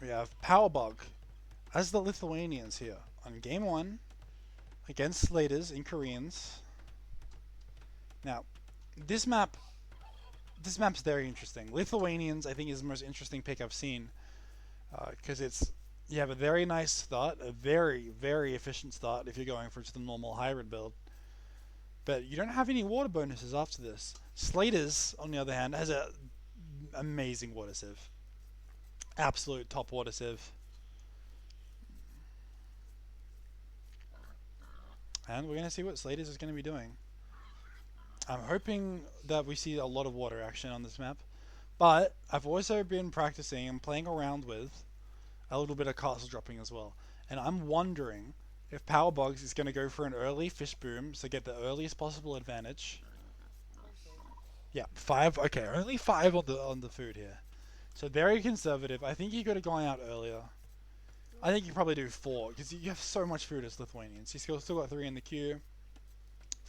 We have PowerBug as the Lithuanians here on game 1 against Slaters in Koreans. Now, this map, this map's very interesting. Lithuanians, I think, is the most interesting pick I've seen because you have a very nice start, a very efficient start if you're going for just a normal hybrid build. But you don't have any water bonuses after this. Slaters, on the other hand, has a amazing water sieve. Absolute top water sieve. And we're going to see what Slaters is going to be doing. I'm hoping that we see a lot of water action on this map. But I've also been practicing and playing around with a little bit of castle dropping as well. And I'm wondering if PowerBugs is going to go for an early fish boom to get the earliest possible advantage. Yeah, 5. Okay, only 5 on the food here. So very conservative. I think you could have gone out earlier. I think you probably do 4 because you have so much food as Lithuanians. You still got 3 in the queue,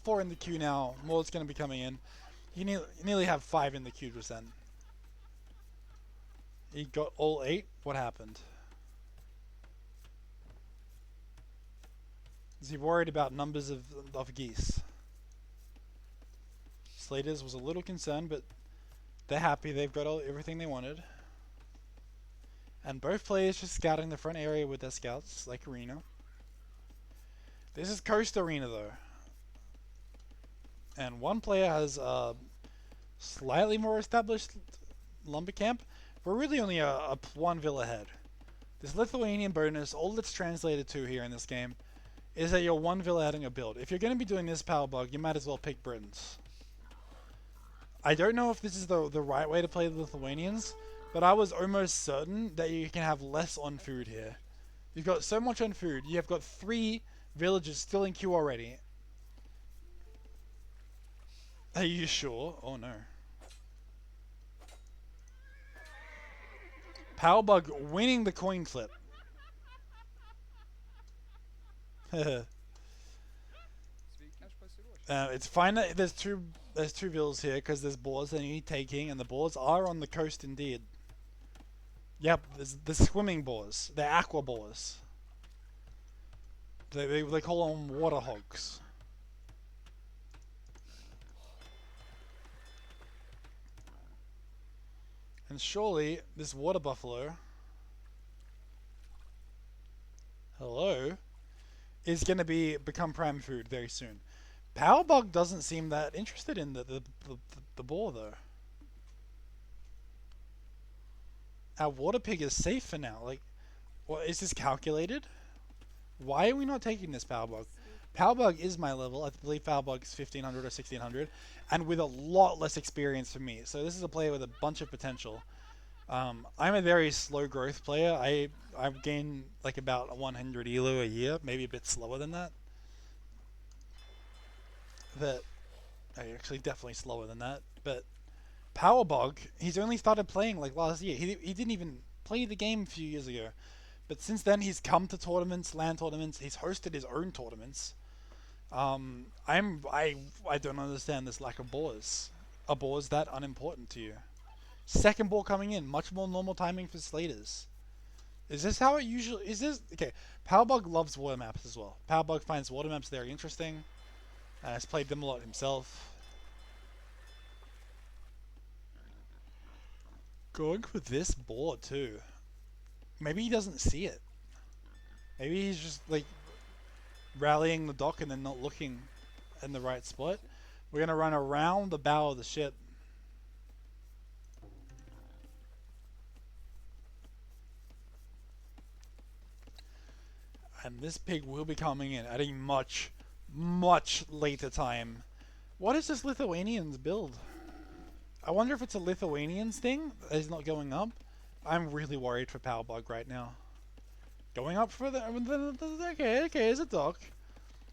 4 in the queue now. More's going to be coming in. You nearly have 5 in the queue just then. You got all 8. What happened? Is he worried about numbers of geese? Slaters was a little concerned, but they're happy. They've got everything they wanted. And both players just scouting the front area with their scouts, like Arena. This is Coast Arena, though. And one player has a slightly more established lumber camp. We're really only a 1 villa ahead. This Lithuanian bonus, all that's translated to here in this game, is that you're 1 villa ahead in your build. If you're going to be doing this PowerBug, you might as well pick Britons. I don't know if this is the right way to play the Lithuanians, but I was almost certain that you can have less on food here. You've got so much on food. You have got 3 villages still in queue already. Are you sure? Oh no. PowerBug winning the coin flip. It's fine that there's two villas here because there's boars that you need taking, and the boars are on the coast indeed. Yep, there's the swimming boars. They're aqua boars. They call them water hogs. And surely this water buffalo, hello, is going to become prime food very soon. PowerBug doesn't seem that interested in the boar though. Our water pig is safe for now. Like, what is this calculated? Why are we not taking this PowerBug? PowerBug is my level. I believe PowerBug is 1500 or 1600, and with a lot less experience for me. So this is a player with a bunch of potential. I'm a very slow growth player. I've gained like about 100 elo a year, maybe a bit slower than that. Actually definitely slower than that. But PowerBug, he's only started playing like last year. He didn't even play the game a few years ago. But since then, he's come to tournaments, LAN tournaments. He's hosted his own tournaments. I don't understand this lack of boars. Are boars that unimportant to you? Second ball coming in, much more normal timing for Slaters. Is this how it usually is? This okay? PowerBug loves water maps as well. PowerBug finds water maps very interesting, and has played them a lot himself. Going for this board too. Maybe he doesn't see it. Maybe he's just like rallying the dock and then not looking in the right spot. We're gonna run around the bow of the ship. And this pig will be coming in at a much later time. What is this Lithuanians build? I wonder if it's a Lithuanians thing that is not going up. I'm really worried for PowerBug right now. Going up for the okay, it's a dock.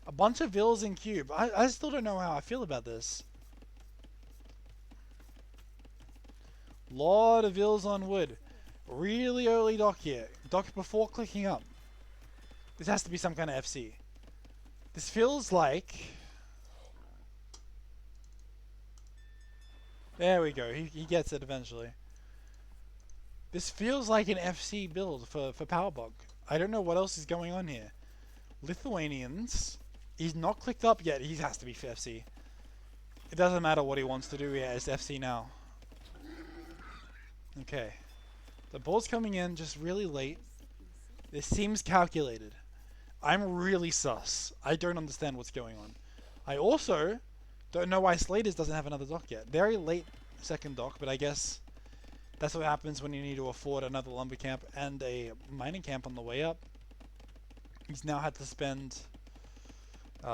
A bunch of villas in cube. I still don't know how I feel about this. Lot of villas on wood. Really early dock here. Dock before clicking up. This has to be some kind of FC. This feels like... There we go. He gets it eventually. This feels like an FC build for PowerBug. I don't know what else is going on here. Lithuanians. He's not clicked up yet. He has to be for FC. It doesn't matter what he wants to do. Yeah, it's FC now. Okay. The ball's coming in just really late. This seems calculated. I'm really sus. I don't understand what's going on. I also don't know why SlateRS doesn't have another dock yet. Very late second dock, but I guess that's what happens when you need to afford another lumber camp and a mining camp on the way up. He's now had to spend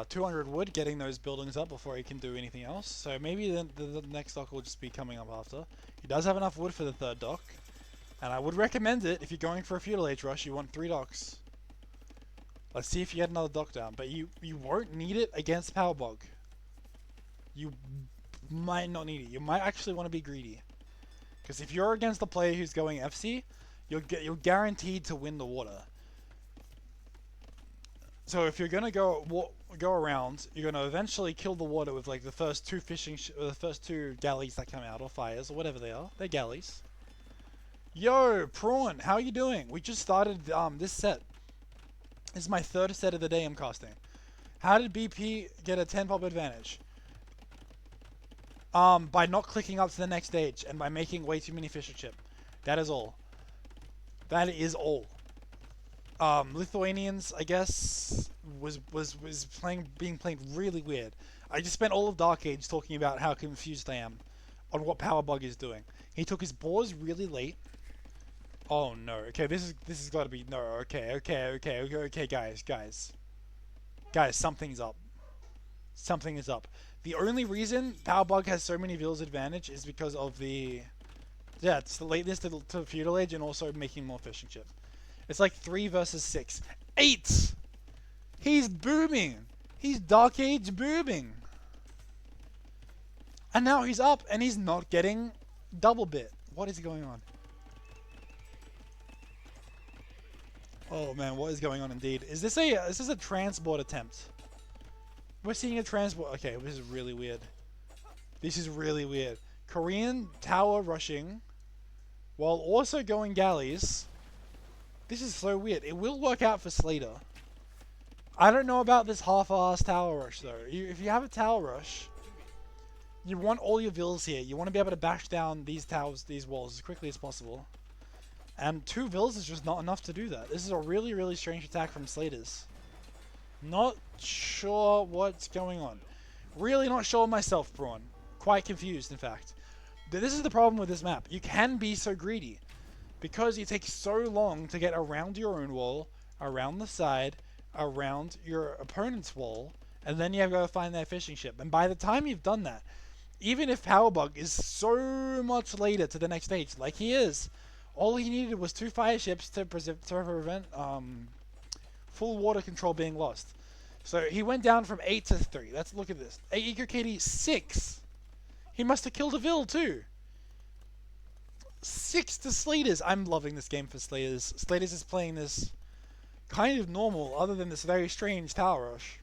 200 wood getting those buildings up before he can do anything else. So maybe the next dock will just be coming up after. He does have enough wood for the third dock. And I would recommend it if you're going for a feudal age rush. You want 3 docks. Let's see if you get another dock down. But you won't need it against PowerBug. You might not need it. You might actually want to be greedy. Because if you're against the player who's going FC, you're guaranteed to win the water. So if you're gonna go around, you're gonna eventually kill the water with like the first 2 the first 2 galleys that come out, or fires, or whatever they are. They're galleys. Yo, Prawn, how you doing? We just started this set. This is my 3rd set of the day I'm casting. How did BP get a 10 pop advantage? By not clicking up to the next stage and by making way too many fish chip. That is all. That is all. Lithuanians, I guess, was being played really weird. I just spent all of Dark Age talking about how confused I am on what PowerBug is doing. He took his boars really late. Oh no. Okay, this has got to be no. Okay, guys, something's up. Something is up. The only reason PowerBug has so many Vills advantage is because of the it's the lateness to feudal age and also making more fishing chip. It's like 3 versus 6. 8! He's booming! He's Dark Age booming! And now he's up and he's not getting double bit. What is going on? Oh man, what is going on indeed? Is this a transport attempt? We're seeing a transport. Okay, this is really weird. This is really weird. Korean tower rushing while also going galleys. This is so weird. It will work out for SlateRS. I don't know about this half-ass tower rush though. If you have a tower rush, you want all your vills here. You want to be able to bash down these towers, these walls as quickly as possible. And 2 vills is just not enough to do that. This is a really, really strange attack from SlateRS. Not sure what's going on. Really not sure myself, Braun. Quite confused, in fact. But this is the problem with this map. You can be so greedy. Because it takes so long to get around your own wall, around the side, around your opponent's wall, and then you have to go find their fishing ship. And by the time you've done that, even if PowerBug is so much later to the next stage, like he is, all he needed was 2 fire ships to prevent full water control being lost. So he went down from 8 to 3. Let's look at this. Eco KD 6. He must have killed a Vill too. 6 to SlateRS. I'm loving this game for SlateRS. SlateRS is playing this kind of normal, other than this very strange tower rush.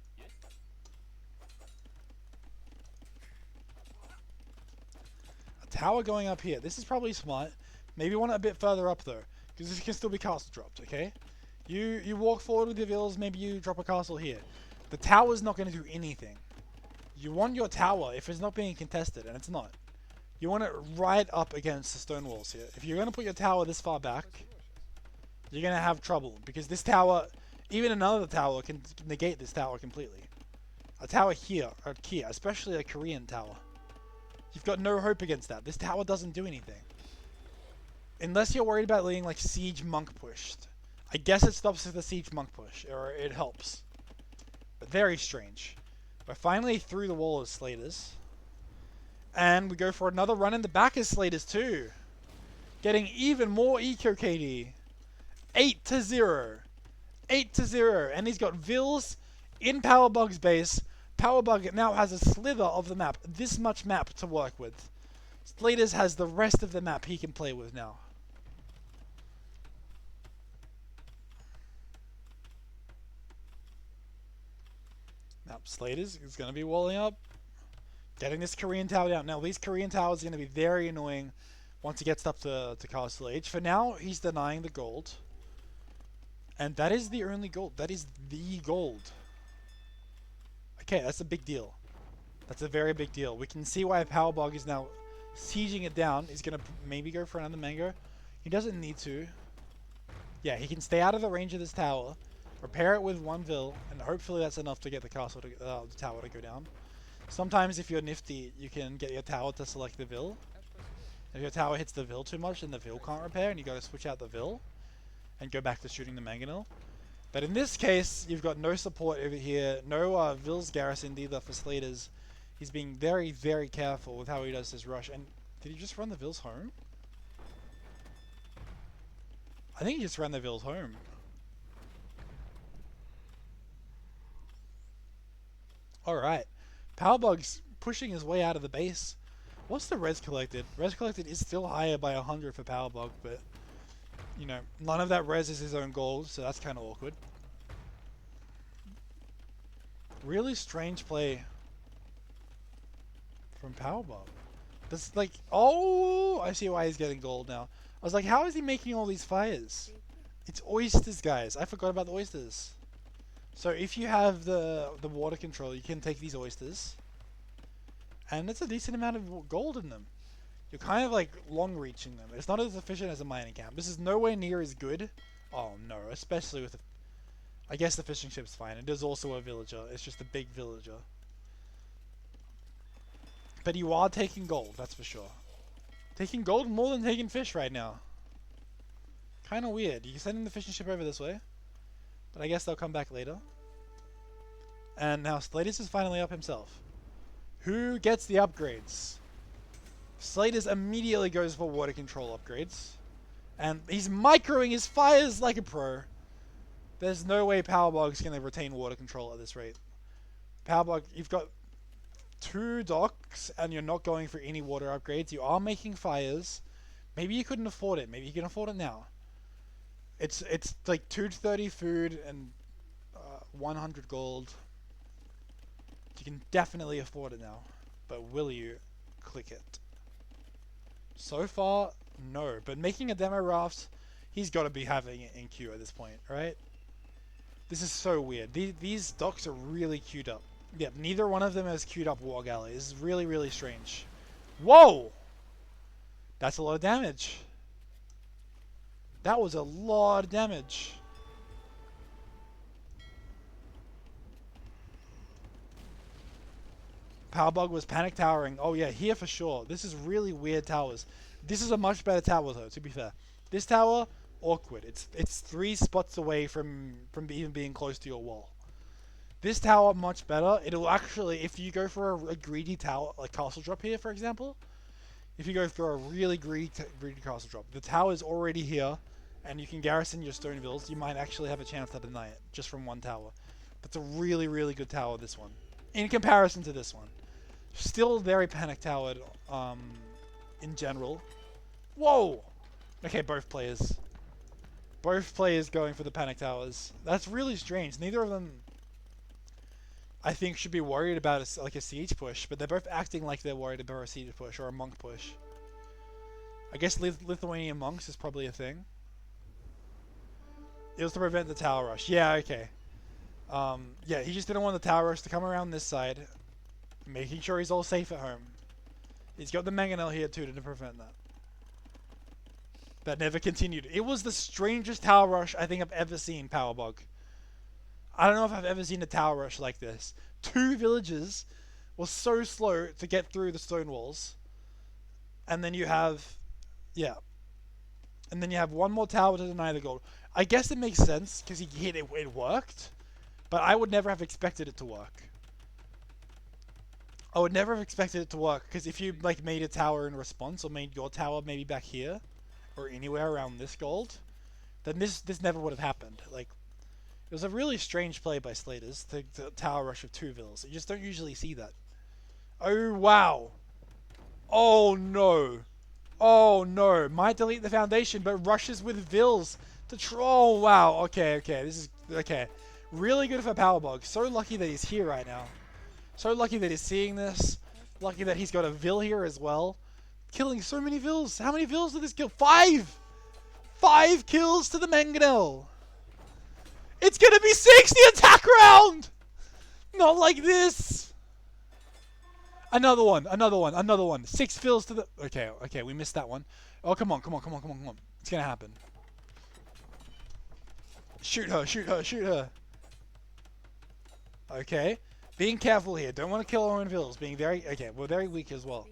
A tower going up here. This is probably smart. Maybe want it a bit further up though, because this can still be castle dropped. Okay, you walk forward with your vills. Maybe you drop a castle here. The tower's not going to do anything. You want your tower if it's not being contested, and it's not. You want it right up against the stone walls here. If you're going to put your tower this far back, you're going to have trouble. Because this tower, even another tower, can negate this tower completely. A tower here, or here, especially a Korean tower. You've got no hope against that. This tower doesn't do anything. Unless you're worried about being like siege monk pushed. I guess it stops the siege monk push, or it helps. But very strange. We're finally through the wall of SlateRS. And we go for another run in the back of SlateRS too. Getting even more Eco KD. 8 to 0. 8 to 0. And he's got Vills in PowerBug's base. PowerBug now has a slither of the map. This much map to work with. SlateRS has the rest of the map he can play with now. Now SlateRS is going to be walling up. Getting this Korean tower down. Now these Korean towers are going to be very annoying once he gets up to castle age. For now, he's denying the gold. And that is the only gold. That is the gold. Okay, that's a big deal. That's a very big deal. We can see why PowerBug is now sieging it down. He's going to maybe go for another mango. He doesn't need to. Yeah, he can stay out of the range of this tower, repair it with one vill, and hopefully that's enough to get the castle to, the tower to go down. Sometimes if you're nifty, you can get your tower to select the vill. If your tower hits the vill too much, then the vill can't repair, and you got to switch out the vill and go back to shooting the mangonel. But in this case, you've got no support over here, no vills garrisoned either for SlateRS. He's being very, very careful with how he does his rush. And did he just run the vills home? I think he just ran the vills home. Alright. PowerBug's pushing his way out of the base. What's the res collected? Res collected is still higher by 100 for PowerBug, but you know, none of that res is his own gold, so that's kind of awkward. Really strange play from PowerBug. That's like, oh, I see why he's getting gold now. I was like, how is he making all these fires? It's oysters, guys. I forgot about the oysters. So if you have the water control, you can take these oysters, and it's a decent amount of gold in them. You're kind of like long reaching them. It's not as efficient as a mining camp. This is nowhere near as good. Oh no, especially with the, I guess the fishing ship's fine. It is also a villager. It's just a big villager. But you are taking gold, that's for sure. Taking gold more than taking fish right now. Kind of weird. You're sending the fishing ship over this way, but I guess they'll come back later. And now SlateRS is finally up himself. Who gets the upgrades? SlateRS immediately goes for water control upgrades. And he's microing his fires like a pro. There's no way PowerBug's going to retain water control at this rate. PowerBug, you've got 2 docks and you're not going for any water upgrades. You are making fires. Maybe you couldn't afford it. Maybe you can afford it now. It's like 230 food and 100 gold. You can definitely afford it now. But will you click it? So far, no. But making a demo raft, he's got to be having it in queue at this point, right? This is so weird. These docks are really queued up. Yep, neither one of them has queued up war galley. This is really, really strange. Whoa! That's a lot of damage. That was a lot of damage. PowerBug was panic towering. Oh yeah, here for sure. This is really weird towers. This is a much better tower though, to be fair. This tower, awkward. It's 3 spots away from even being close to your wall. This tower, much better. It'll actually, if you go for a greedy tower, like castle drop here, for example, if you go for a really greedy castle drop, the tower is already here, and you can garrison your stone vills, you might actually have a chance to deny it, just from one tower. That's a really, really good tower, this one. In comparison to this one. Still very panic towered, in general. Whoa! Okay, both players. Both players going for the panic towers. That's really strange. Neither of them, I think, should be worried about a siege push, but they're both acting like they're worried about a siege push or a monk push. I guess Lithuanian monks is probably a thing. It was to prevent the tower rush. Yeah, okay. Yeah, he just didn't want the tower rush to come around this side, making sure he's all safe at home. He's got the mangonel here too to prevent that. That never continued. It was the strangest tower rush I think I've ever seen, PowerBug. I don't know if I've ever seen a tower rush like this. 2 villages were so slow to get through the stone walls. And then you have, yeah. And then you have one more tower to deny the gold. I guess it makes sense because he hit it, it worked. But I would never have expected it to work. I would never have expected it to work because if you like made a tower in response or made your tower maybe back here or anywhere around this gold, then this never would have happened. Like, it was a really strange play by SlateRS to tower rush of 2 vills. You just don't usually see that. Oh wow! Oh no! Oh no! Might delete the foundation, but rushes with vills to troll. Wow. Okay. This is okay. Really good for PowerBug. So lucky that he's here right now. So lucky that he's seeing this. Lucky that he's got a vill here as well. killing so many vills. How many vills did this kill? 5! 5 kills to the mangonel. It's gonna be 60 attack round! Not like this. Another one, another one, another one. 6 vills to the... Okay, okay, we missed that one. Oh, come on, come on, come on, come on, come on. It's gonna happen. Shoot her, shoot her, shoot her. Okay. Being careful here. Don't want to kill our own vills. Being very... Okay, we're very weak as well.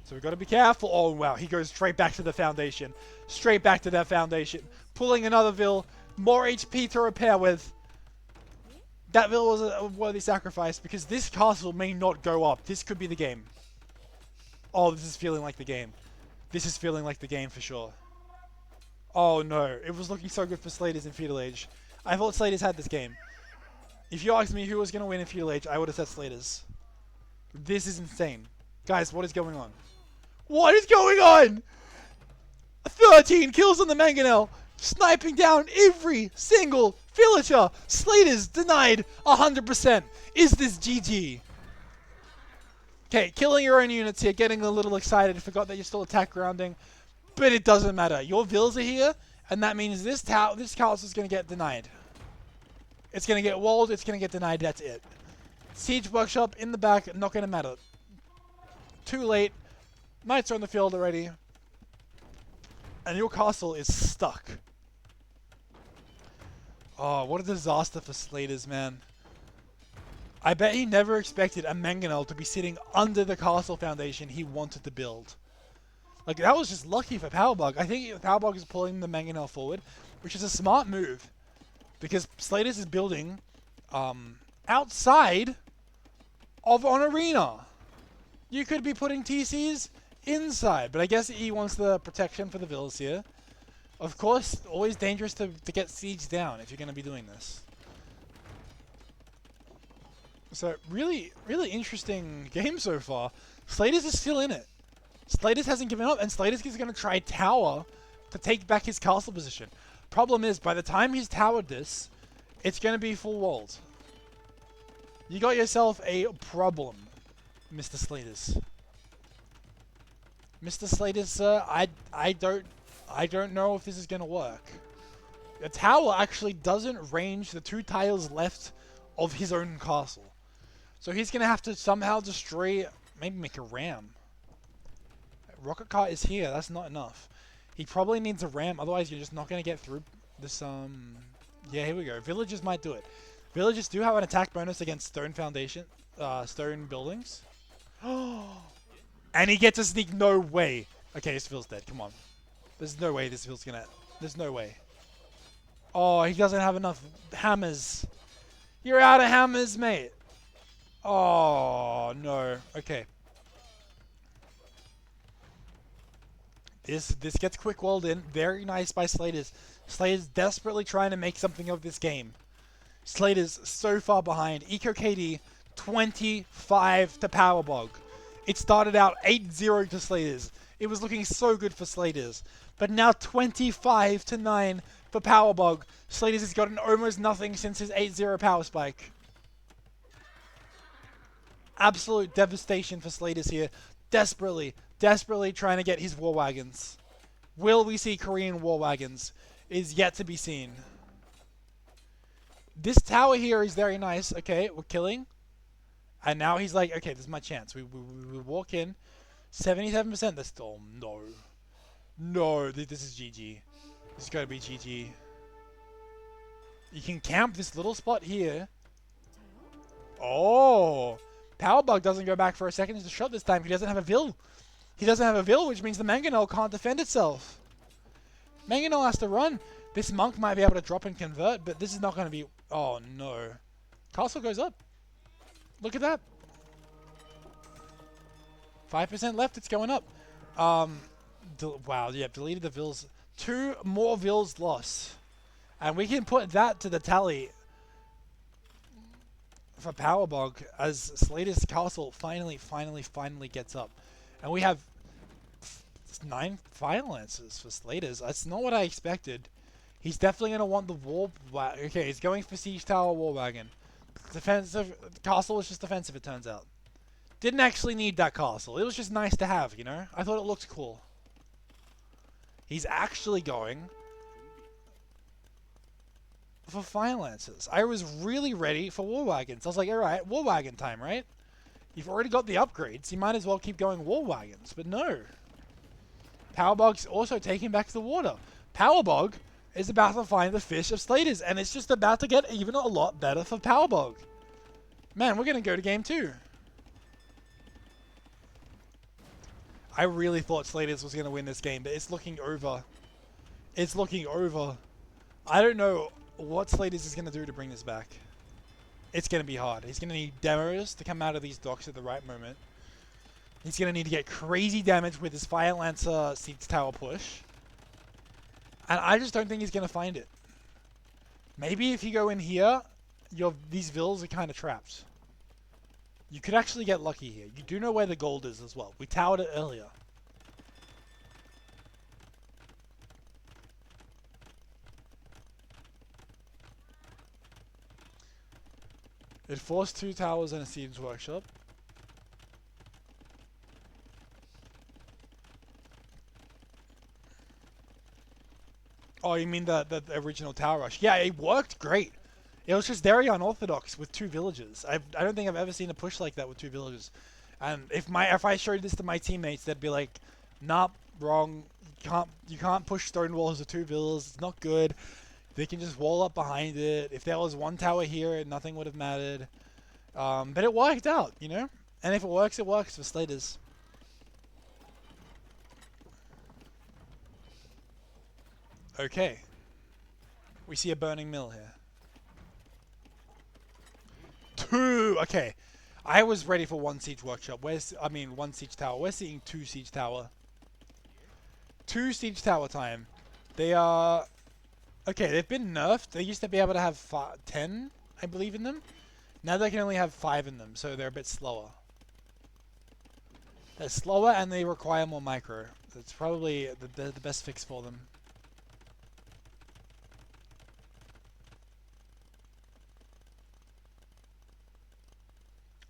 So we've got to be careful. Oh, wow. He goes straight back to the foundation. Straight back to that foundation. Pulling another vill. More HP to repair with. That vill was a worthy sacrifice because this castle may not go up. This could be the game. Oh, this is feeling like the game. This is feeling like the game for sure. Oh, no. It was looking so good for SlateRS in Feudal Age. I thought SlateRS had this game. If you asked me who was going to win in Feudal Age, I would have said SlateRS. This is insane. Guys, what is going on? What is going on? 13 kills on the mangonel. Sniping down every single villager. SlateRS denied 100%. Is this GG? Okay, killing your own units here, getting a little excited. Forgot that you're still attack grounding. But it doesn't matter. Your vills are here, and that means this castle is going to get denied. It's going to get walled, it's going to get denied, that's it. Siege workshop in the back, not going to matter. Too late. Knights are on the field already. And your castle is stuck. Oh, what a disaster for SlateRS, man. I bet he never expected a mangonel to be sitting under the castle foundation he wanted to build. Like, that was just lucky for PowerBug. I think PowerBug is pulling the mangonel forward, which is a smart move. Because SlateRS is building outside of an arena. You could be putting TCs inside, but I guess he wants the protection for the vills here. Of course, always dangerous to get sieged down if you're going to be doing this. So, really, really interesting game so far. SlateRS is still in it. SlateRS hasn't given up, and SlateRS is going to try tower to take back his castle position. Problem is, by the time he's towered this, it's going to be full walled. You got yourself a problem, Mr. SlateRS. Mr. SlateRS, I don't know if this is going to work. The tower actually doesn't range the 2 tiles left of his own castle. So he's going to have to somehow destroy, maybe make a ram. Rocket cart is here, that's not enough. He probably needs a ram, otherwise you're just not going to get through this, yeah, here we go. Villagers might do it. Villagers do have an attack bonus against stone foundation, stone buildings. And he gets a sneak, no way. Okay, this Vill's dead, come on. There's no way this Vill's gonna, there's no way. Oh, he doesn't have enough hammers. You're out of hammers, mate. Oh, no. Okay. This gets quick walled in. Very nice by SlateRS. SlateRS desperately trying to make something of this game. SlateRS so far behind. Eco KD 25 to PowerBug. It started out 8-0 to SlateRS. It was looking so good for SlateRS. But now 25 to 9 for PowerBug. SlateRS has gotten almost nothing since his 8-0 power spike. Absolute devastation for SlateRS here. Desperately trying to get his war wagons. Will we see Korean war wagons? Is yet to be seen. This tower here is very nice. Okay, we're killing. And now he's like, okay, this is my chance. We walk in. 77%. That's still, no. No, this is GG. This has got to be GG. You can camp this little spot here. Oh. PowerBug doesn't go back for a second to shot this time. He doesn't have a Vill. He doesn't have a Vill, which means the mangonel can't defend itself. Mangonel has to run. This monk might be able to drop and convert, but this is not going to be... Oh, no. Castle goes up. Look at that. 5% left. It's going up. Wow, yeah, deleted the Vills. 2 more Vills lost. And we can put that to the tally for PowerBug as SlateRS Castle finally gets up. And we have 9 final answers for SlateRS. That's not what I expected. He's definitely going to want the war... Okay, he's going for Siege Tower War Wagon. Defensive... Castle is just defensive, it turns out. Didn't actually need that castle. It was just nice to have, you know? I thought it looked cool. He's actually going for Fire Lancers. I was really ready for War Wagons. I was like, alright, War Wagon time, right? You've already got the upgrades. You might as well keep going War Wagons. But no. PowerBug's also taking back the water. PowerBug is about to find the fish of Slaters, and it's just about to get even a lot better for PowerBug. Man, we're going to go to game 2. I really thought Slaters was going to win this game, but it's looking over. It's looking over. I don't know what Slaters is going to do to bring this back. It's going to be hard. He's going to need demos to come out of these docks at the right moment. He's going to need to get crazy damage with his Fire Lancer Siege Tower push. And I just don't think he's going to find it. Maybe if you go in here, these vills are kind of trapped. You could actually get lucky here. You do know where the gold is as well. We towered it earlier. It forced 2 towers and a Siege Workshop. Oh, you mean the original Tower Rush? Yeah, it worked great. It was just very unorthodox with 2 villages. I don't think I've ever seen a push like that with 2 villages. And if I showed this to my teammates, they'd be like, "Nah, wrong. You can't push stone walls with 2 villas. It's not good. They can just wall up behind it. If there was 1 tower here, nothing would have mattered." But it worked out, you know. And if it works for Slaters. Okay. We see a burning mill here. 2! Okay. I was ready for 1 Siege Workshop. 1 Siege Tower. We're seeing 2 Siege Tower. 2 Siege Tower time. They are... Okay, they've been nerfed. They used to be able to have 10, I believe, in them. Now they can only have 5 in them, so they're a bit slower. They're slower and they require more micro. That's probably the best fix for them.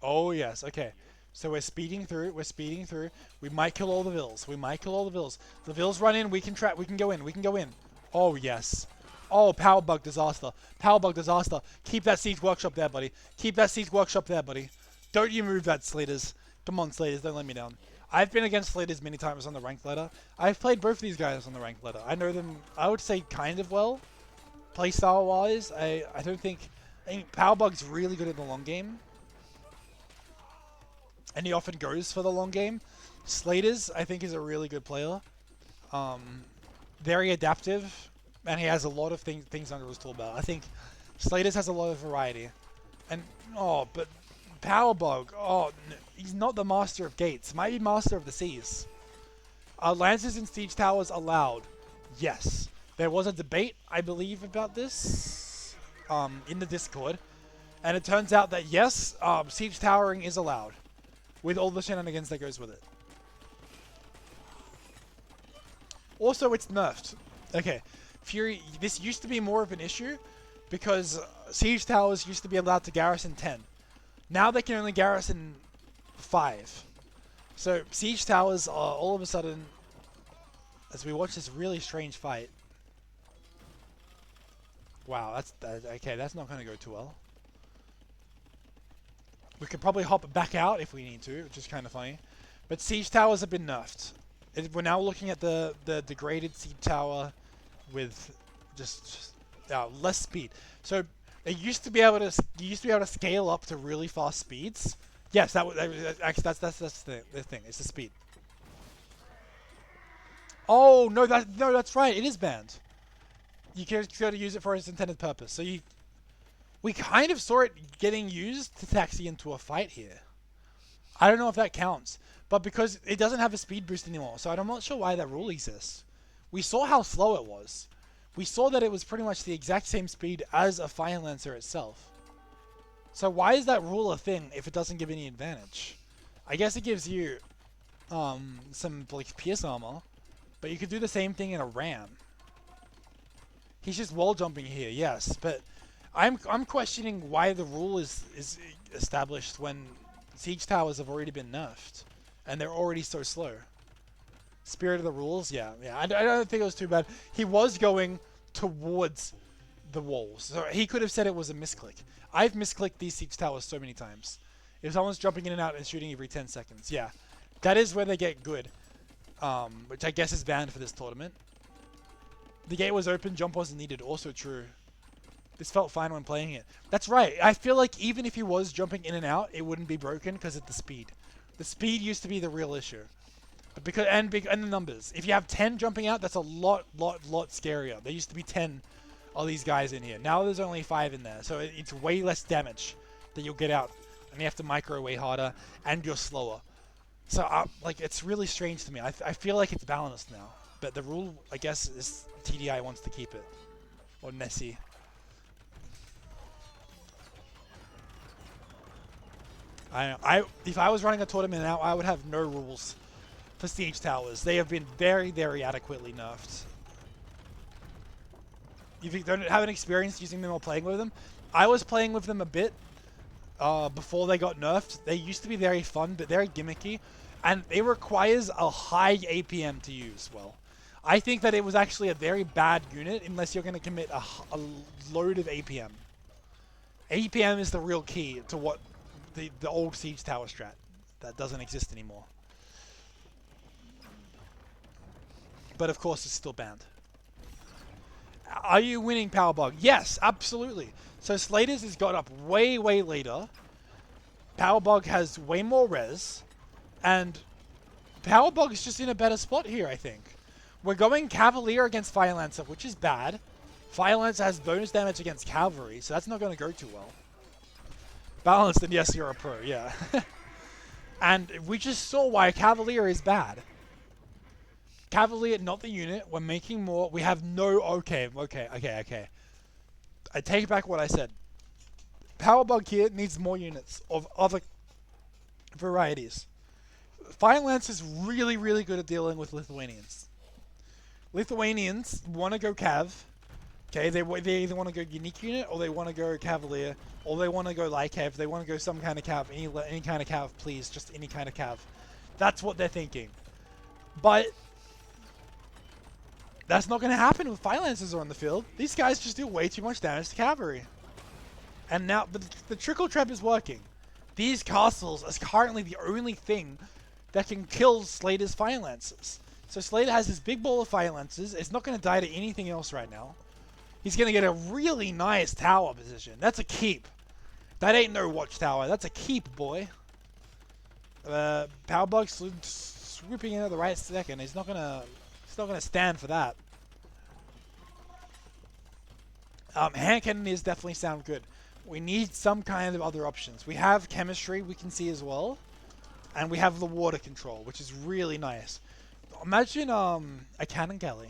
Oh, yes. Okay. So we're speeding through. We're speeding through. We might kill all the vills. We might kill all the vills. The vills run in. We can trap. We can go in. We can go in. Oh, yes. Oh, PowerBug disaster. PowerBug disaster. Keep that Siege Workshop there, buddy. Keep that Siege Workshop there, buddy. Don't you move that, Slaters. Come on, Slaters. Don't let me down. I've been against Slaters many times on the ranked ladder. I've played both of these guys on the ranked ladder. I know them, I would say, kind of well. Playstyle-wise, I don't think... I think PowerBug's really good in the long game. And he often goes for the long game. Slaters, I think, is a really good player. Very adaptive, and he has a lot of things under his tool belt. I think Slaters has a lot of variety. And, but PowerBug, he's not the master of gates. Might be master of the seas. Lancers and siege towers allowed. Yes. There was a debate, I believe, about this in the Discord. And it turns out that, yes, siege towering is allowed. With all the shenanigans that goes with it. Also, it's nerfed. Okay, Fury, this used to be more of an issue because siege towers used to be allowed to garrison 10. Now they can only garrison 5. So siege towers are all of a sudden, as we watch this really strange fight. Wow, okay, that's not going to go too well. We could probably hop back out if we need to, which is kind of funny. But siege towers have been nerfed. We're now looking at the degraded siege tower with just less speed. So it used to be able to scale up to really fast speeds. Yes, that's the thing. It's the speed. Oh no, that's right. It is banned. You can't go to use it for its intended purpose. So we kind of saw it getting used to taxi into a fight here. I don't know if that counts, but because it doesn't have a speed boost anymore, so I'm not sure why that rule exists. We saw how slow it was. We saw that it was pretty much the exact same speed as a Fire Lancer itself. So why is that rule a thing if it doesn't give any advantage? I guess it gives you some like pierce armor, but you could do the same thing in a ram. He's just wall jumping here, yes, but I'm questioning why the rule is established when siege towers have already been nerfed, and they're already so slow. Spirit of the rules, yeah. I don't think it was too bad. He was going towards the walls, so he could have said it was a misclick. I've misclicked these siege towers so many times. If someone's jumping in and out and shooting every 10 seconds, yeah. That is where they get good, which I guess is banned for this tournament. The gate was open, jump wasn't needed, also true. This felt fine when playing it. That's right. I feel like even if he was jumping in and out, it wouldn't be broken because of the speed. The speed used to be the real issue. Because and the numbers. If you have 10 jumping out, that's a lot scarier. There used to be 10 of these guys in here. Now there's only 5 in there, so it's way less damage that you'll get out, and you have to micro way harder, and you're slower. So like it's really strange to me. I feel like it's balanced now, but the rule, I guess, is TDI wants to keep it, or Nessie. If I was running a tournament now, I would have no rules for siege towers. They have been very adequately nerfed. If you don't have an experience using them or playing with them, I was playing with them a bit before they got nerfed. They used to be very fun, but they're gimmicky, and it requires a high APM to use well. I think that it was actually a very bad unit unless you're going to commit a load of APM. APM is the real key to what the old siege tower strat that doesn't exist anymore. But of course it's still banned. Are you winning PowerBug? Yes, absolutely. So SlateRS has got up way later. PowerBug has way more res, and PowerBug is just in a better spot here, I think. We're going Cavalier against Fire Lancer, which is bad. Fire Lancer has bonus damage against Cavalry, so that's not going to go too well. Balanced, and yes, you're a pro, yeah. And we just saw why Cavalier is bad. Cavalier, not the unit. We're making more. We have no... Okay. I take back what I said. PowerBug here needs more units of other varieties. Fire Lance is really good at dealing with Lithuanians. Lithuanians want to go Cav. Okay, they either want to go unique unit, or they want to go Cavalier, or they want to go light Cav. They want to go some kind of Cav, any kind of Cav, please, just any kind of Cav. That's what they're thinking. But that's not going to happen with Fire Lancers on the field. These guys just do way too much damage to cavalry. And now the trickle trap is working. These castles are currently the only thing that can kill SlateRS Fire Lancers. So SlateRS has this big ball of Fire Lancers. It's not going to die to anything else right now. He's going to get a really nice tower position. That's a keep. That ain't no watchtower. That's a keep, boy. PowerBug swooping in at the right second. He's not gonna stand for that. Hand cannon is definitely sound good. We need some kind of other options. We have chemistry we can see as well, and we have the water control, which is really nice. Imagine a cannon galley.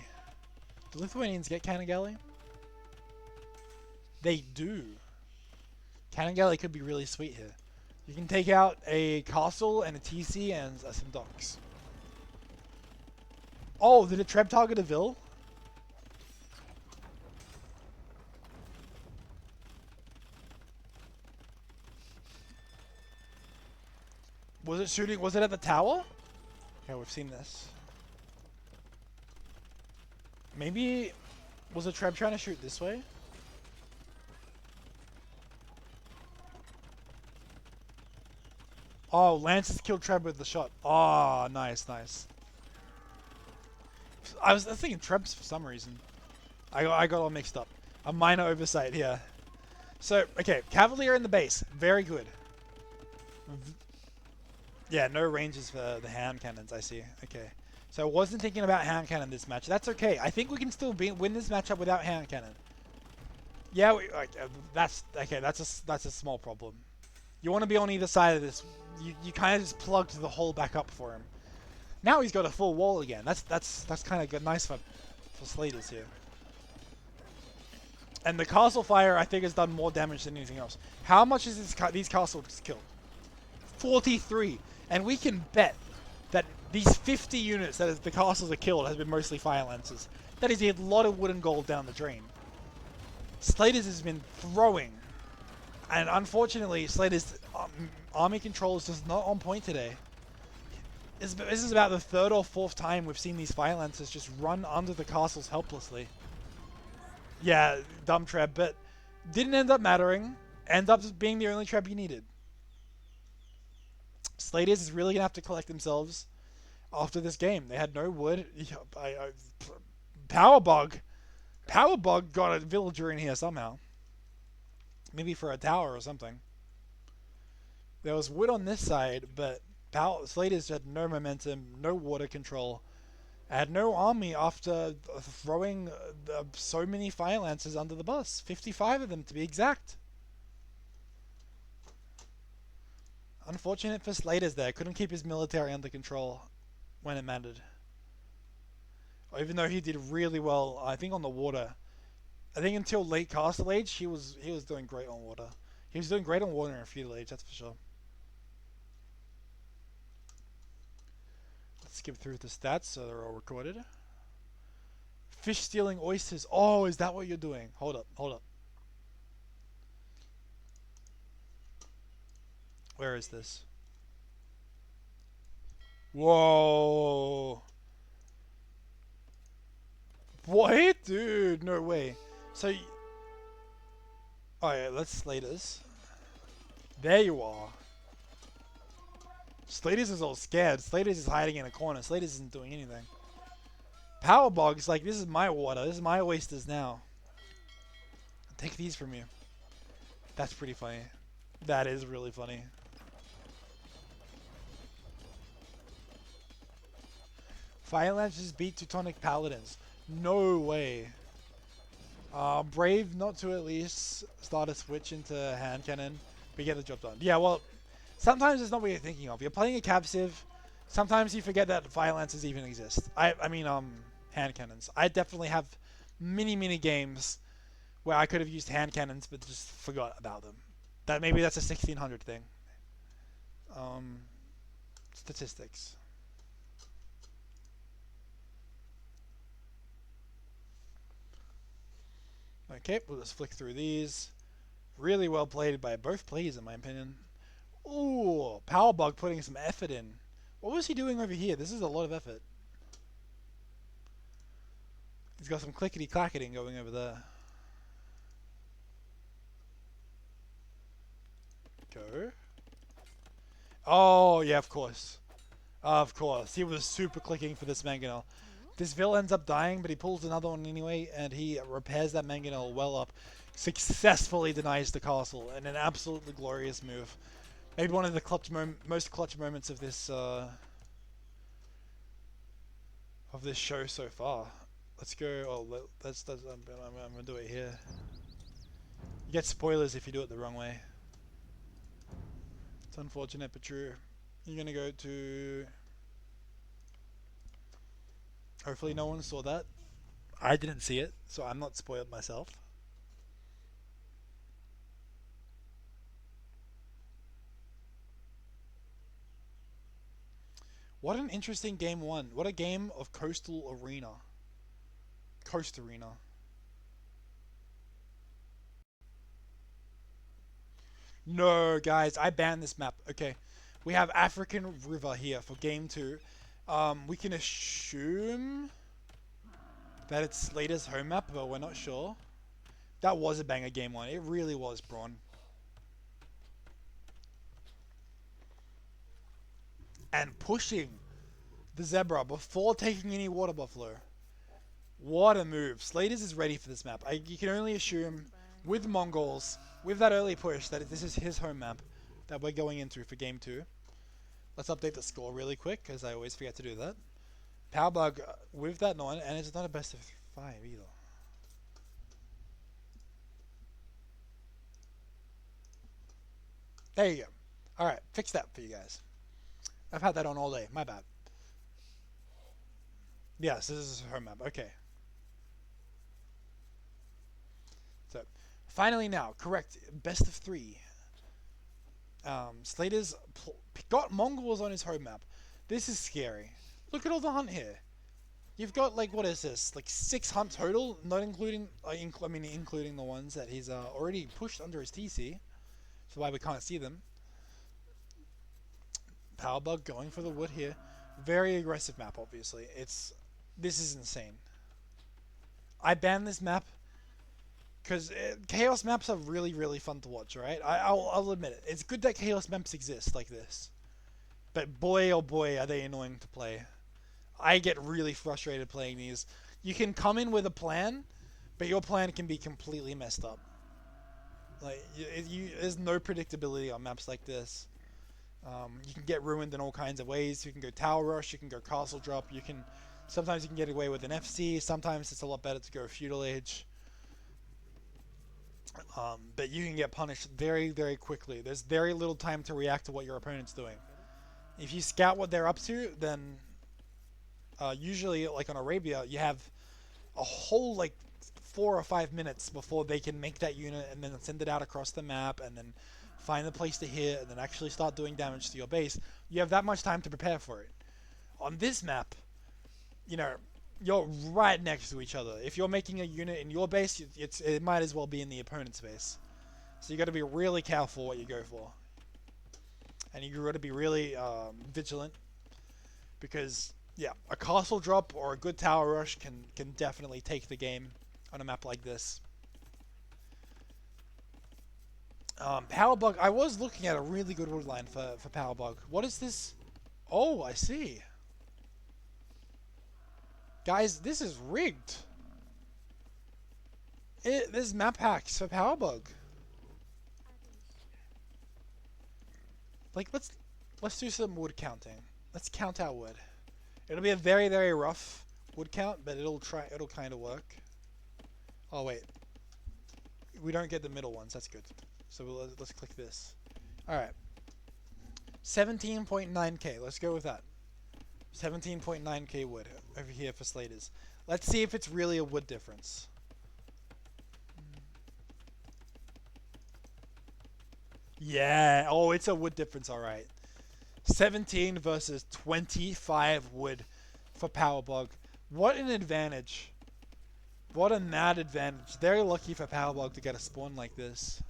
Do Lithuanians get cannon galley? They do. Cannon galley could be really sweet here. You can take out a castle and a TC and some docks. Oh, did it trap target a Vil? Was it shooting? Was it at the tower? Okay, we've seen this. Maybe was the Treb trying to shoot this way? Oh, Lance's killed Treb with the shot. Oh, nice. I was thinking Trebs for some reason. I got all mixed up. A minor oversight here. So, okay, Cavalier in the base. Very good. Yeah, no ranges for the hand cannons, I see. Okay. So I wasn't thinking about hand cannon this match. That's okay. I think we can still win this matchup without hand cannon. Yeah, that's okay. That's a small problem. You want to be on either side of this. You kind of just plugged the hole back up for him. Now he's got a full wall again. That's kind of good, nice for SlateRS here. And the castle fire, I think, has done more damage than anything else. How much is these castles killed? 43, and we can bet that these 50 units that the castles are killed has been mostly Fire Lancers. That is a lot of wood and gold down the drain. SlateRS has been throwing, and unfortunately, SlateRS army control is just not on point today. This is about the third or fourth time we've seen these fire lancers just run under the castles helplessly. Yeah, dumb trap, but didn't end up mattering. End up being the only trap you needed. SlateRS is really gonna have to collect themselves after this game. They had no wood. PowerBug got a villager in here somehow. Maybe for a tower or something. There was wood on this side, but SlateRS had no momentum, no water control. Had no army after throwing so many fire lancers under the bus. 55 of them to be exact. Unfortunate for SlateRS there. Couldn't keep his military under control when it mattered. Even though he did really well, I think on the water. I think until late Castle Age, he was doing great on water. He was doing great on water in Feudal Age, that's for sure. Let's skip through the stats so they're all recorded. Fish stealing oysters. Oh, is that what you're doing? Hold up, hold up. Where is this? Whoa. What? Dude, no way. So, oh yeah, let's SlateRS. There you are. SlateRS is all scared. SlateRS is hiding in a corner. SlateRS isn't doing anything. PowerBug's like, this is my water. This is my oysters now. I'll take these from you. That's pretty funny. That is really funny. Fire Lancers beat Teutonic Paladins. No way. Brave not to at least start a switch into hand cannon, but get the job done. Yeah, well, sometimes it's not what you're thinking of. You're playing a Cav Civ. Sometimes you forget that fire lancers even exist. I mean, hand cannons. I definitely have many games where I could have used hand cannons, but just forgot about them. Maybe that's a 1600 thing. Statistics. Okay, we'll just flick through these. Really well played by both players, in my opinion. Ooh, PowerBug putting some effort in. What was he doing over here? This is a lot of effort. He's got some clickety-clacketing going over there. Go. Oh, yeah, of course. Of course. He was super clicking for this mangonel. This Vil ends up dying, but he pulls another one anyway, and he repairs that mangonel well up. Successfully denies the castle, and an absolutely glorious move. Maybe one of the most clutch moments of this show so far. Let's go. Oh, I'm gonna do it here. You get spoilers if you do it the wrong way. It's unfortunate, but true. You're gonna go to. Hopefully no one saw that. I didn't see it, so I'm not spoiled myself. What an interesting game one. What a game of Coastal Arena. Coast Arena. No, guys, I banned this map. Okay, we have African River here for game 2. We can assume that it's SlateRS' home map, but we're not sure. That was a banger game 1. It really was, Braun. And pushing the Zebra before taking any water buffalo. What a move. SlateRS is ready for this map. You can only assume, with Mongols, with that early push, that this is his home map that we're going into for game 2. Let's update the score really quick, because I always forget to do that. PowerBug with that non, and it's not a best of 5 either. There you go. Alright, fix that for you guys. I've had that on all day. My bad. Yes, this is her map. Okay. So, finally now, correct. Best of 3. SlateRS got Mongols on his home map. This is scary. Look at all the hunt here. You've got, like, what is this? Like 6 hunts total, not including, including the ones that he's already pushed under his TC. So why we can't see them. PowerBug going for the wood here. Very aggressive map, obviously. This is insane. I banned this map because chaos maps are really, really fun to watch, right? I'll admit it. It's good that chaos maps exist like this. But boy, oh boy, are they annoying to play. I get really frustrated playing these. You can come in with a plan, but your plan can be completely messed up. Like, there's no predictability on maps like this. You can get ruined in all kinds of ways. You can go tower rush, you can go castle drop, sometimes you can get away with an FC, sometimes it's a lot better to go feudal age. But you can get punished very, very quickly. There's very little time to react to what your opponent's doing. If you scout what they're up to, then usually, like on Arabia, you have a whole, like, 4 or 5 minutes before they can make that unit and then send it out across the map and then find a place to hit and then actually start doing damage to your base. You have that much time to prepare for it. On this map, you know, you're right next to each other. If you're making a unit in your base, it might as well be in the opponent's base. So you got to be really careful what you go for. And you got to be really vigilant, because yeah, a castle drop or a good tower rush can definitely take the game on a map like this. PowerBug, I was looking at a really good wood line for PowerBug. What is this? Oh, I see. Guys, this is rigged. There's map hacks for PowerBug. Like, let's do some wood counting. Let's count our wood. It'll be a very, very rough wood count, but it'll kind of work. Oh wait, we don't get the middle ones. That's good. So let's click this. All right, 17.9k. Let's go with that. 17.9k wood over here for Slaters. Let's see if it's really a wood difference. Yeah. Oh, it's a wood difference. All right. 17 versus 25 wood for PowerBug. What an advantage. What a mad advantage. Very lucky for PowerBug to get a spawn like this.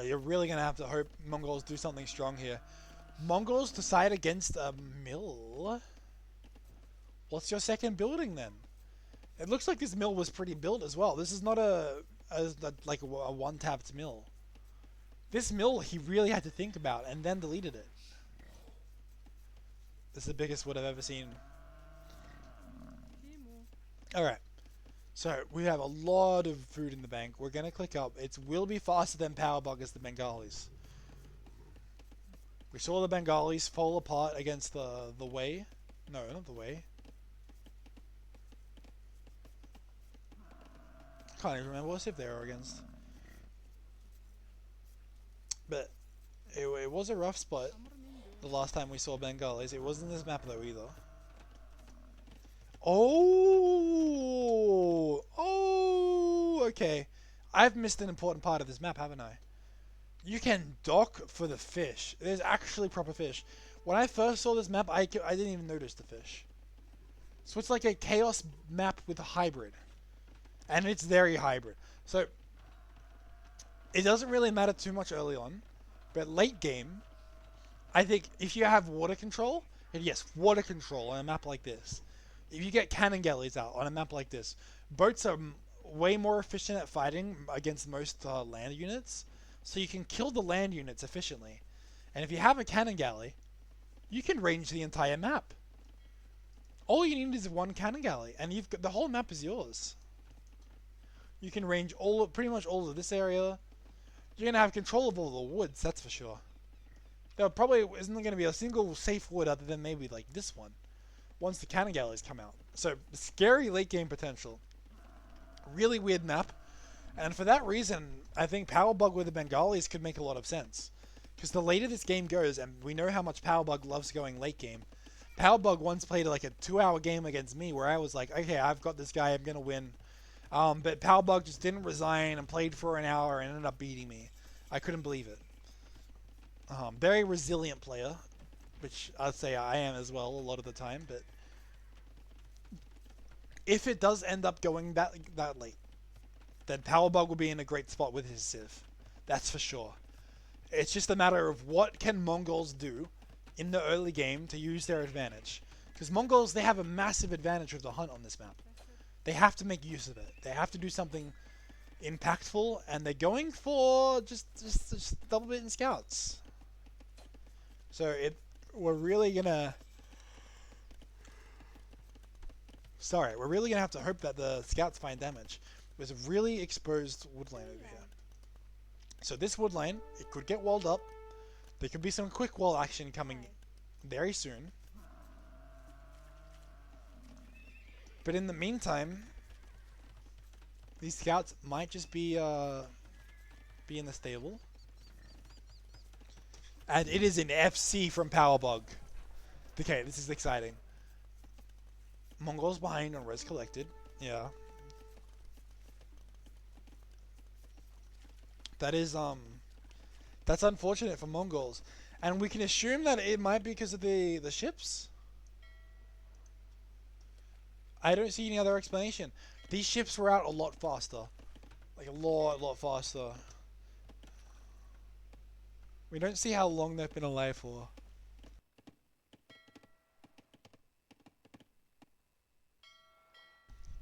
You're really going to have to hope Mongols do something strong here. Mongols decide against a mill? What's your second building then? It looks like this mill was pretty built as well. This is not like a one-tapped mill. This mill he really had to think about and then deleted it. This is the biggest wood I've ever seen. Alright. So, we have a lot of food in the bank. We're going to click up. It will be faster than PowerBug as the Bengalis. We saw the Bengalis fall apart against the Way. No, not the Way. Can't even remember what they were against. But it was a rough spot the last time we saw Bengalis. It wasn't this map though either. Oh, okay. I've missed an important part of this map, haven't I? You can dock for the fish. There's actually proper fish. When I first saw this map, I didn't even notice the fish. So it's like a chaos map with a hybrid. And it's very hybrid. So it doesn't really matter too much early on. But late game, I think if you have water control, and yes, water control on a map like this. If you get cannon galleys out on a map like this, boats are way more efficient at fighting against most land units. So you can kill the land units efficiently. And if you have a cannon galley, you can range the entire map. All you need is one cannon galley, and the whole map is yours. You can range pretty much all of this area. You're gonna have control of all the woods, that's for sure. There probably isn't gonna be a single safe wood other than maybe like this one, once the cannon galleys come out. So scary late game potential. Really weird map, and for that reason, I think PowerBug with the Bengalis could make a lot of sense. Because the later this game goes, and we know how much PowerBug loves going late game. PowerBug once played like a 2-hour game against me where I was like, okay, I've got this guy, I'm gonna win. But PowerBug just didn't resign and played for an hour and ended up beating me. I couldn't believe it. Very resilient player, which I'd say I am as well a lot of the time. But if it does end up going that late, then PowerBug will be in a great spot with his Civ. That's for sure. It's just a matter of what can Mongols do in the early game to use their advantage. Because Mongols, they have a massive advantage with the hunt on this map. They have to make use of it. They have to do something impactful, and they're going for just double bit in scouts. So we're really gonna have to hope that the scouts find damage. There's a really exposed wood lane over here. So this wood lane, it could get walled up. There could be some quick wall action coming very soon. But in the meantime, these scouts might just be in the stable. And it is an FC from PowerBug. Okay, this is exciting. Mongols behind on res collected. Yeah. That is that's unfortunate for Mongols. And we can assume that it might be because of the ships. I don't see any other explanation. These ships were out a lot faster. Like a lot faster. We don't see how long they've been alive for.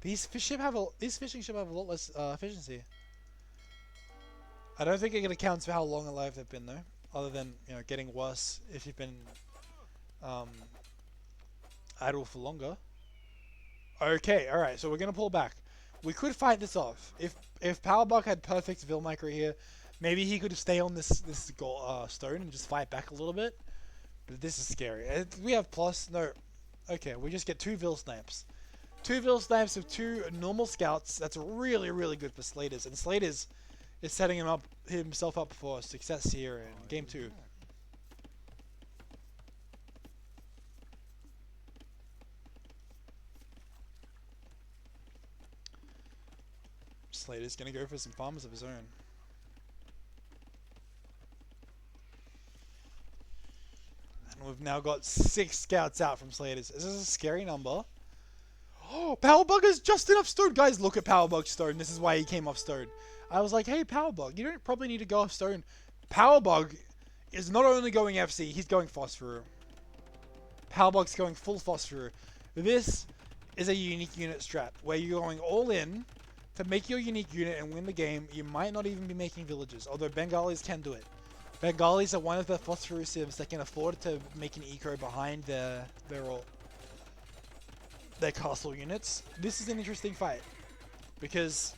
These fishing ships have a lot less efficiency. I don't think it accounts for how long alive they've been though, other than getting worse if you've been idle for longer. Okay, all right, so we're gonna pull back. We could fight this off if PowerBug had perfect Vil micro here. Maybe he could stay on this stone and just fight back a little bit. But this is scary. We have plus no. Okay, we just get 2 Vil snipes. 2 Vil snipes with 2 normal scouts. That's really good for SlateRS. And SlateRS is setting himself up for success here in game 2. SlateRS gonna go for some farmers of his own. And we've now got 6 scouts out from SlateRS. This is a scary number. Oh, PowerBug is just enough stone. Guys, look at PowerBug's stone. This is why he came off stone. I was like, hey, PowerBug, you don't probably need to go off stone. PowerBug is not only going FC, he's going Phosphor. PowerBug's going full Phosphor. This is a unique unit strat, where you're going all in to make your unique unit and win the game. You might not even be making villages, although Bengalis can do it. Bengalis are one of the Phosphoricives that can afford to make an eco behind their castle units. This is an interesting fight, because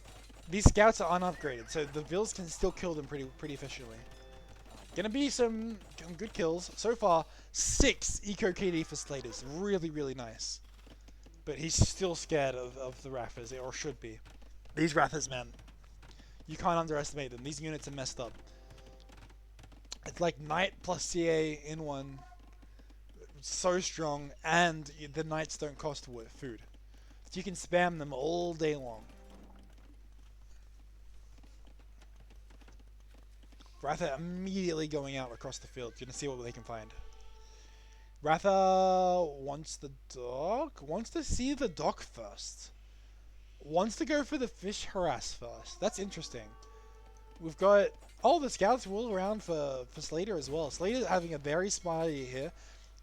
these scouts are unupgraded, so the Vils can still kill them pretty efficiently. Gonna be some good kills. So far, 6 eco KD for SlateRS. Really nice. But he's still scared of the Rathas, or should be. These Rathas, man. You can't underestimate them. These units are messed up. It's like Knight plus CA in one. So strong, and the Knights don't cost food. So you can spam them all day long. Ratha immediately going out across the field. Gonna see what they can find. Ratha wants the dock. Wants to see the dock first. Wants to go for the fish harass first. That's interesting. We've got all the scouts all around for SlateRS as well. SlateRS having a very smart idea here,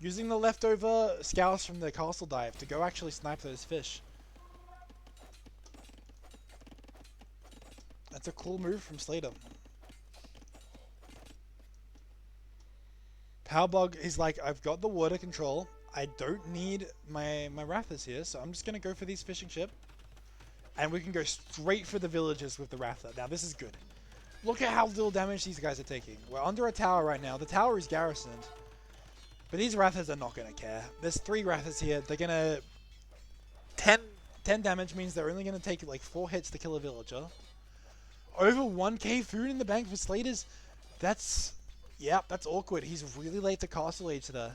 using the leftover scouts from the castle dive to go actually snipe those fish. That's a cool move from SlateRS. PowerBug is like, I've got the water control. I don't need my Rathas here, so I'm just going to go for these fishing ship. And we can go straight for the villages with the Ratha. Now this is good. Look at how little damage these guys are taking. We're under a tower right now. The tower is garrisoned. But these Rathas are not going to care. There's 3 Rathas here. They're going to... 10 damage means they're only going to take like 4 hits to kill a villager. Over 1k food in the bank for SlateRS. That's... Yep, that's awkward. He's really late to Castle Age there.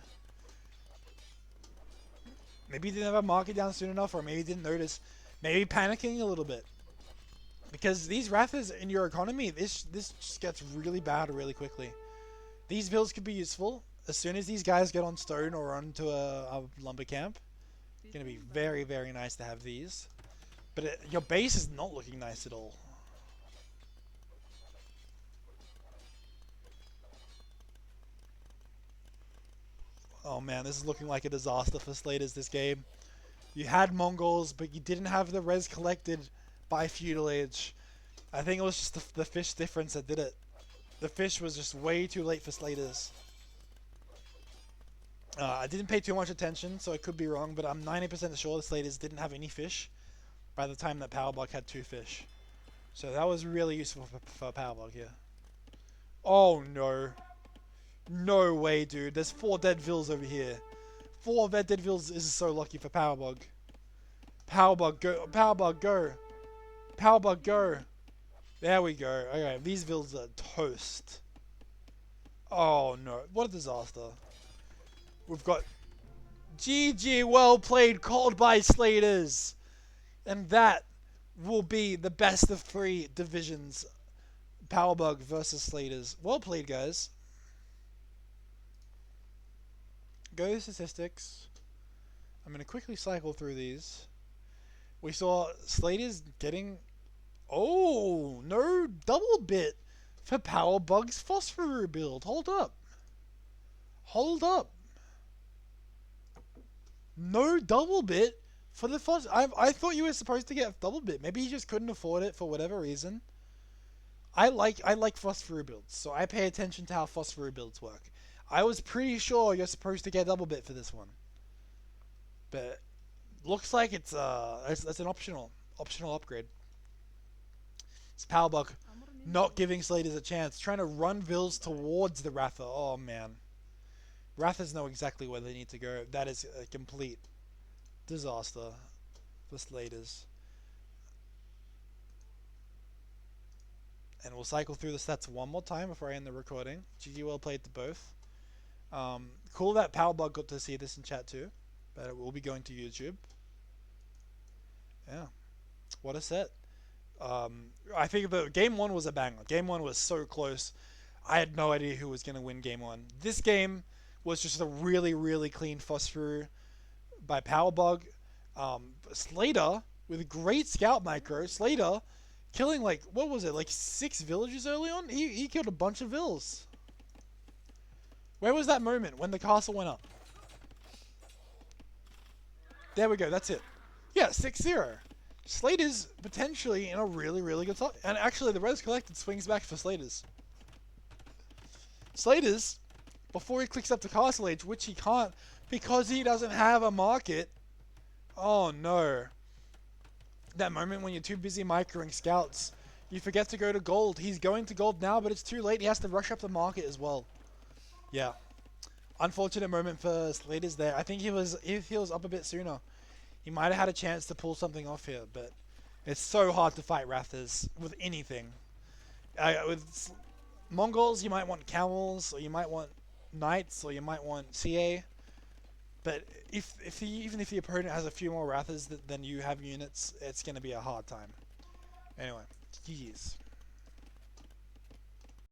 Maybe he didn't have a market down soon enough, or maybe he didn't notice. Maybe panicking a little bit. Because these Rathas in your economy, this just gets really bad really quickly. These builds could be useful. As soon as these guys get on stone or onto a lumber camp, it's going to be very nice to have these. But your base is not looking nice at all. Oh man, this is looking like a disaster for Slaters this game. You had Mongols, but you didn't have the res collected by Feudal Age. I think it was just the fish difference that did it. The fish was just way too late for Slaters. I didn't pay too much attention, so I could be wrong, but I'm 90% sure the Slaters didn't have any fish by the time that PowerBug had 2 fish. So that was really useful for PowerBug here. Oh no. No way, dude. There's 4 dead vills over here. 4 dead vills is so lucky for PowerBug. PowerBug, go. PowerBug, go. PowerBug, go. There we go. Okay, these vills are toast. Oh no. What a disaster. We've got GG, well played, called by Slaters. And that will be the best of 3 divisions. PowerBug versus Slaters. Well played, guys. Go to statistics. I'm going to quickly cycle through these. We saw Slaters getting... Oh, no double bit for PowerBug's Phosphor build. Hold up. Hold up. No double bit for the Phos... I thought you were supposed to get double bit. Maybe you just couldn't afford it for whatever reason. I like Phosphor builds, so I pay attention to how Phosphor builds work. I was pretty sure you're supposed to get double bit for this one, but looks like it's an optional upgrade. It's PowerBug not giving Slaters a chance, trying to run vills towards the Ratha. Oh man, Rathas know exactly where they need to go. That is a complete disaster for Slaters. And we'll cycle through the stats one more time before I end the recording. GG, well played to both. Cool that PowerBug got to see this in chat too, but it will be going to YouTube. Yeah, what a set. I think the game 1 was a banger. Game 1 was so close. I had no idea who was going to win game 1. This game was just a really, really clean Phosphor by PowerBug. Slater with a great scout micro. Slater killing like, what was it, like 6 villagers early on? He killed a bunch of vills. Where was that moment when the castle went up? There we go, that's it. Yeah, 6-0. Slaters potentially in a really, really good spot. And actually, the res collected swings back for Slaters. Slaters, before he clicks up to Castle Age, which he can't because he doesn't have a market. Oh no. That moment when you're too busy microing scouts, you forget to go to gold. He's going to gold now, but it's too late. He has to rush up the market as well. Yeah. Unfortunate moment for Slaters there. I think if he was up a bit sooner, he might have had a chance to pull something off here, but it's so hard to fight Rathas with anything. With Mongols, you might want camels, or you might want knights, or you might want CA. But even if the opponent has a few more Rathas than you have units, it's going to be a hard time. Anyway, GG's.